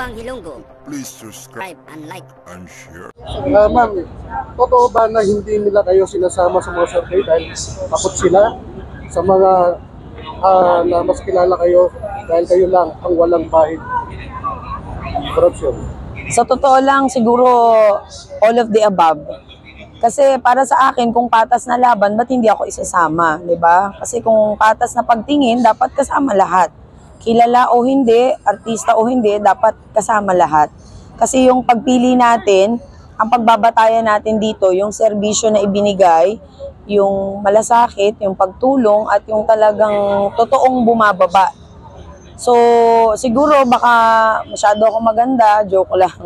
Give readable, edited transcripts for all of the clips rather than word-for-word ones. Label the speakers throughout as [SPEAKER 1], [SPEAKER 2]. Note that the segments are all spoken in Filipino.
[SPEAKER 1] Upang Hilonggo.
[SPEAKER 2] Please subscribe
[SPEAKER 1] And like.
[SPEAKER 2] and share.
[SPEAKER 3] Ma'am, totoo ba na hindi nila kayo sinasama sa mga survey dahil takot sila sa mga na mas kilala kayo dahil kayo lang ang walang bahid? Corruption.
[SPEAKER 4] Sa totoo lang, siguro all of the above. Kasi para sa akin, kung patas na laban, ba't hindi ako isasama, di ba? Kasi kung patas na pagtingin, dapat kasama lahat. Kilala o hindi, artista o hindi, dapat kasama lahat. Kasi yung pagpili natin, ang pagbabatayan natin dito, yung serbisyo na ibinigay, yung malasakit, yung pagtulong, at yung talagang totoong bumababa. So, siguro baka masyado ako maganda, joke lang.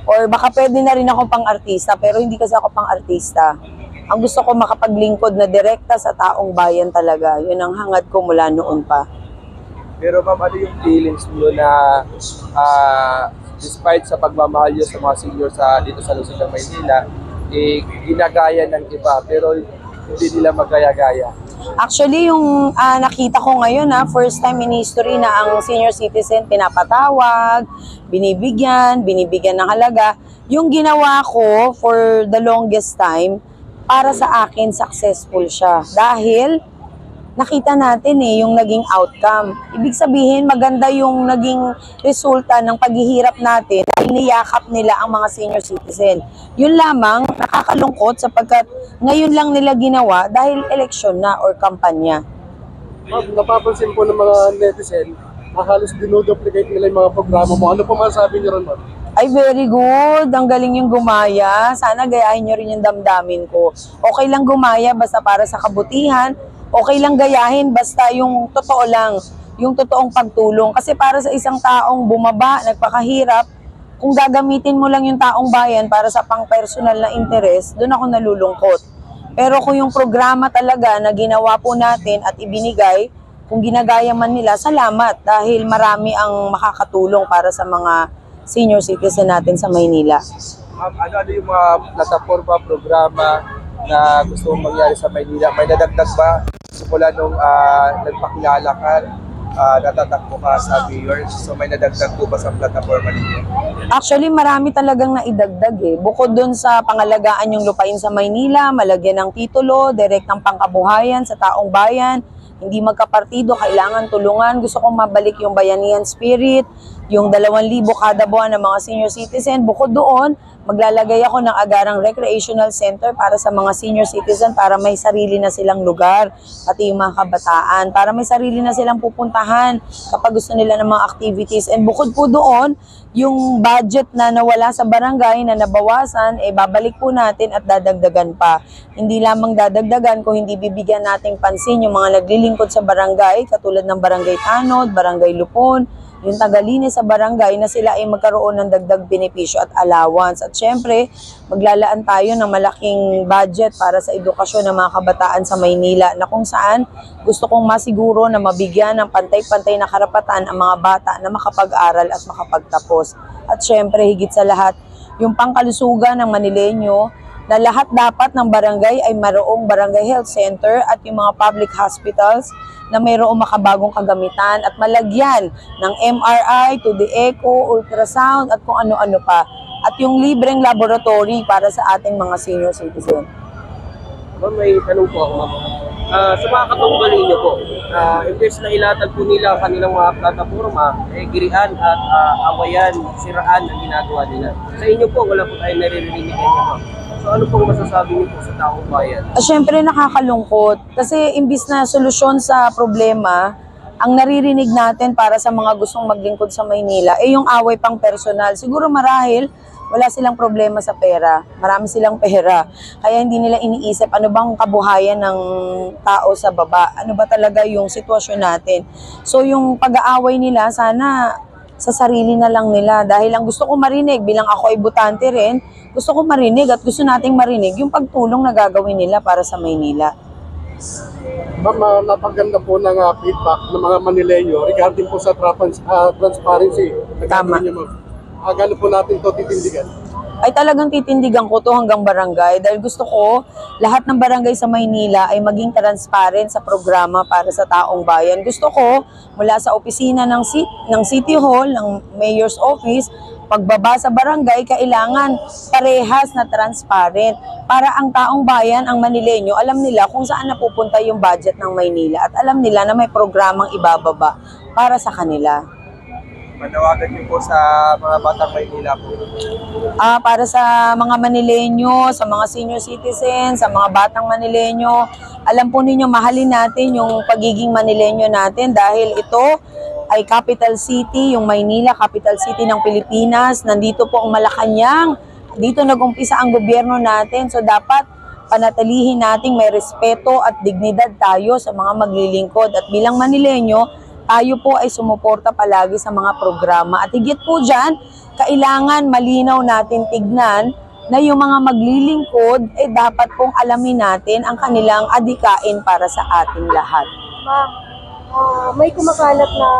[SPEAKER 4] Or baka pwede na rin ako pang artista, pero hindi kasi ako pang artista. Ang gusto ko makapaglingkod na direkta sa taong bayan talaga. Yun ang hangad ko mula noon pa.
[SPEAKER 5] Pero ma'am, ano yung feelings mo na despite sa pagmamahal nyo sa mga senior dito sa Luzon ng Maynila, ginagaya ng iba, pero hindi nila magaya-gaya?
[SPEAKER 4] Actually, yung nakita ko ngayon, first time in history na ang senior citizen pinapatawag, binibigyan ng halaga. Yung ginawa ko for the longest time, para sa akin, successful siya. Dahil nakita natin yung naging outcome. Ibig sabihin, maganda yung naging resulta ng paghihirap natin dahil niyakap nila ang mga senior citizen. Yun lamang, nakakalungkot sapagkat ngayon lang nila ginawa dahil eleksyon na or kampanya.
[SPEAKER 3] Napapansin po ng mga netizen na halos dinuduplicate nila yung mga programa mo. Ano po masasabi niyo ron, ma'am?
[SPEAKER 4] Ay, very good. Ang galing yung gumaya. Sana gayahin nyo rin yung damdamin ko. Okay lang gumaya basta para sa kabutihan. Okay lang gayahin basta yung totoo lang, yung totoong pagtulong. Kasi para sa isang taong bumaba, nagpakahirap, kung gagamitin mo lang yung taong bayan para sa pang-personal na interes, doon ako nalulungkot. Pero kung yung programa talaga na ginawa po natin at ibinigay, kung ginagaya man nila, salamat dahil marami ang makakatulong para sa mga senior citizen natin sa Maynila.
[SPEAKER 5] Ano yung mga plataforma, programa na gusto mong mangyari sa Maynila? May nadagdag ba? Simula nung nagpakilala ka, natatakbo ka sa mayor, so may nadagdag po ba sa plataforma ninyo?
[SPEAKER 4] Actually, marami talagang naidagdag Bukod dun sa pangalagaan yung lupain sa Maynila, malagyan ng titulo, direktang pangkabuhayan sa taong bayan, hindi magkapartido, kailangan tulungan. Gusto kong mabalik yung bayanihan spirit, yung 2,000 kada buwan ng mga senior citizen. Bukod doon, maglalagay ako ng agarang recreational center para sa mga senior citizen para may sarili na silang lugar, pati yung mga kabataan, para may sarili na silang pupuntahan kapag gusto nila ng mga activities. And bukod po doon, yung budget na nawala sa barangay na nabawasan, babalik po natin at dadagdagan pa. Hindi lamang dadagdagan kung hindi bibigyan nating pansin yung mga naglilingkod sa barangay, katulad ng Barangay Tanod, Barangay Lupon, yung tagalinis sa barangay na sila ay magkaroon ng dagdag benepisyo at allowance. At syempre, maglalaan tayo ng malaking budget para sa edukasyon ng mga kabataan sa Maynila na kung saan gusto kong masiguro na mabigyan ng pantay-pantay na karapatan ang mga bata na makapag-aral at makapagtapos. At syempre, higit sa lahat, yung pangkalusugan ng Manileño na lahat dapat ng barangay ay mayroong barangay health center at yung mga public hospitals na mayroong makabagong kagamitan at malagyan ng MRI to the echo, ultrasound at kung ano-ano pa. At yung libreng laboratory para sa ating mga senior citizen.
[SPEAKER 5] Ma'am, may tanong po ako, ma'am. Sa mga katunggali niyo po, imbes na ilatag po nila kanilang mga plataforma, girian at awayan, siraan ang ginagawa nila. Sa inyo po, wala po tayong naririnig niya, ma'am. So ano pong masasabi niyo po sa taong bayan? Siyempre
[SPEAKER 4] nakakalungkot kasi imbis na solusyon sa problema, ang naririnig natin para sa mga gustong maglingkod sa Maynila ay yung away pang personal. Siguro marahil wala silang problema sa pera, marami silang pera. Kaya hindi nila iniisip ano bang kabuhayan ng tao sa baba, ano ba talaga yung sitwasyon natin. So yung pag-aaway nila sana sa sarili na lang nila dahil ang gusto ko marinig bilang ako ay butante rin, gusto ko marinig at gusto nating marinig yung pagtulong na gagawin nila para sa Maynila.
[SPEAKER 3] Ma'am, napaganda po ng feedback ng mga Manileño regarding po sa transparency.
[SPEAKER 4] Tama.
[SPEAKER 3] Gano'n po natin ito titindigan?
[SPEAKER 4] ay talagang titindigan ko to hanggang barangay dahil gusto ko lahat ng barangay sa Maynila ay maging transparent sa programa para sa taong bayan. Gusto ko mula sa opisina ng City Hall, ng Mayor's Office, pagbaba sa barangay, kailangan parehas na transparent para ang taong bayan, ang Manileño, alam nila kung saan napupunta yung budget ng Maynila at alam nila na may programang ibababa para sa kanila.
[SPEAKER 5] Manawagan niyo po sa mga batang Maynila po.
[SPEAKER 4] Para sa mga Manileño, sa mga senior citizens, sa mga batang Manileño, alam po ninyo, mahalin natin yung pagiging Manileño natin dahil ito ay capital city, yung Maynila, capital city ng Pilipinas. Nandito po ang Malacanang. Dito nag-umpisa ang gobyerno natin. So dapat panatilihin nating may respeto at dignidad tayo sa mga maglilingkod. At bilang Manileño, tayo po ay sumuporta palagi sa mga programa. At higit po dyan, kailangan malinaw natin tignan na yung mga maglilingkod, dapat pong alamin natin ang kanilang adikain para sa ating lahat.
[SPEAKER 1] Ma'am, may kumakalat na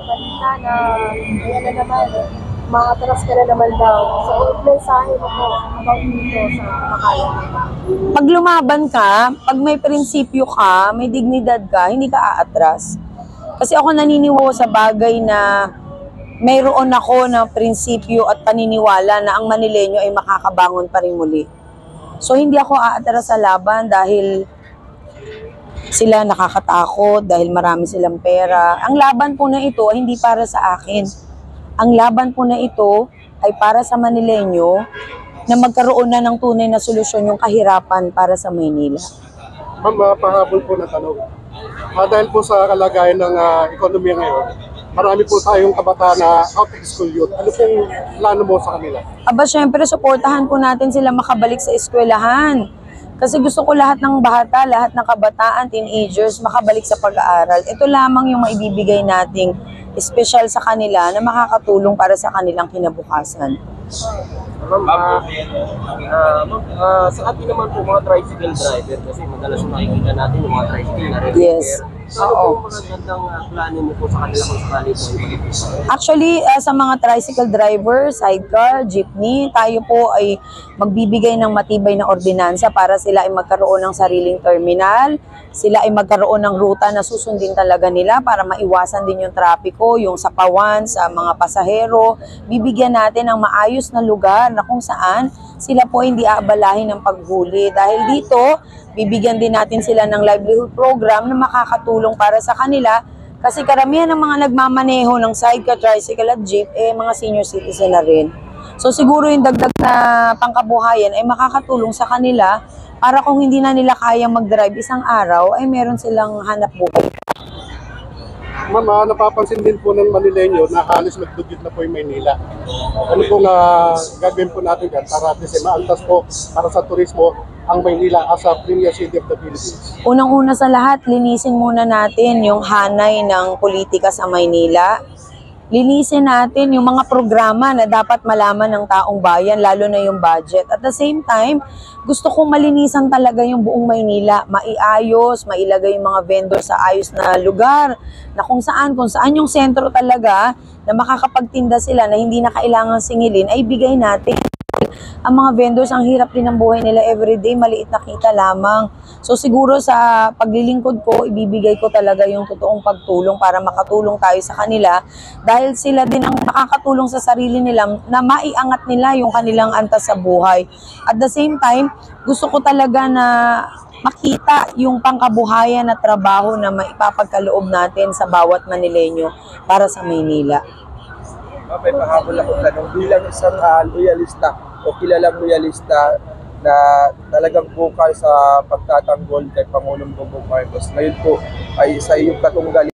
[SPEAKER 1] balita na ayan na naman, maatras ka na naman daw. So, mensahe mo po about dito sa kumakalat.
[SPEAKER 4] Pag lumaban ka, pag may prinsipyo ka, may dignidad ka, hindi ka aatras. Kasi ako naniniwala sa bagay na mayroon ako na prinsipyo at paniniwala na ang Manileño ay makakabangon pa rin muli. So hindi ako aatras sa laban dahil sila nakakatakot, dahil marami silang pera. Ang laban po na ito ay hindi para sa akin. Ang laban po na ito ay para sa Manileño na magkaroon na ng tunay na solusyon yung kahirapan para sa Maynila.
[SPEAKER 3] Ma'am, pahabol po na tanong. Dahil po sa kalagayan ng ekonomiya ngayon, marami po tayong kabataan na out of school youth. Ano pong plano mo sa kanila?
[SPEAKER 4] Aba, syempre, suportahan po natin sila makabalik sa eskwelahan. Kasi gusto ko lahat ng bata, lahat ng kabataan, teenagers, makabalik sa pag-aaral. Ito lamang yung maibibigay nating espesyal sa kanila na makakatulong para sa kanilang kinabukasan.
[SPEAKER 5] Sa atin naman po mga tricycle driver kasi madalas makikita natin yung mga tricycle na repair.
[SPEAKER 4] Yes.
[SPEAKER 5] Ano po mga gandang plano mo po sa kanila kung sakali po yung
[SPEAKER 4] Actually, sa mga tricycle driver, sidecar, jeepney, tayo po ay magbibigay ng matibay na ordinansa para sila ay magkaroon ng sariling terminal, sila ay magkaroon ng ruta na susundin talaga nila para maiwasan din yung trapiko, yung sapawan sa mga pasahero. Bibigyan natin ng maayos na lugar na kung saan sila po hindi aabalahin ng paghuli. Dahil dito, bibigyan din natin sila ng livelihood program na makakatulong para sa kanila kasi karamihan ng mga nagmamaneho ng sidecar, tricycle at jeep, mga senior citizen na rin. So siguro yung dagdag na pangkabuhayan ay makakatulong sa kanila para kung hindi na nila kaya mag-drive isang araw, ay meron silang hanap buhay.
[SPEAKER 3] Ma'am, napapansin din po ng Manileño na halos nagdugyot na po yung Maynila. Ano pong gagawin po natin yan para maantas po para sa turismo ang Maynila as a premier city of the Philippines?
[SPEAKER 4] Unang-una sa lahat, linisin muna natin yung hanay ng politika sa Maynila. Linisin natin yung mga programa na dapat malaman ng taong bayan, lalo na yung budget. At the same time, gusto kong malinisan talaga yung buong Maynila, maiayos, mailagay yung mga vendor sa ayos na lugar, na kung saan yung sentro talaga, na makakapagtinda sila na hindi na kailangan singilin, ay bigay natin. Ang mga vendors, ang hirap din ng buhay nila everyday, maliit na kita lamang. So siguro sa paglilingkod ko, ibibigay ko talaga yung totoong pagtulong para makatulong tayo sa kanila dahil sila din ang makakatulong sa sarili nila na maiangat nila yung kanilang antas sa buhay. At the same time, gusto ko talaga na makita yung pangkabuhayan at trabaho na maipapagkaloob natin sa bawat Manileño para sa Maynila.
[SPEAKER 6] May pahabol ako tanong bilang isang loyalista o kilalang loyalista na talagang bukal sa pagtatanggol kay Pangulong Bongbong Marcos. Ngayon po ay sa iyong katunggali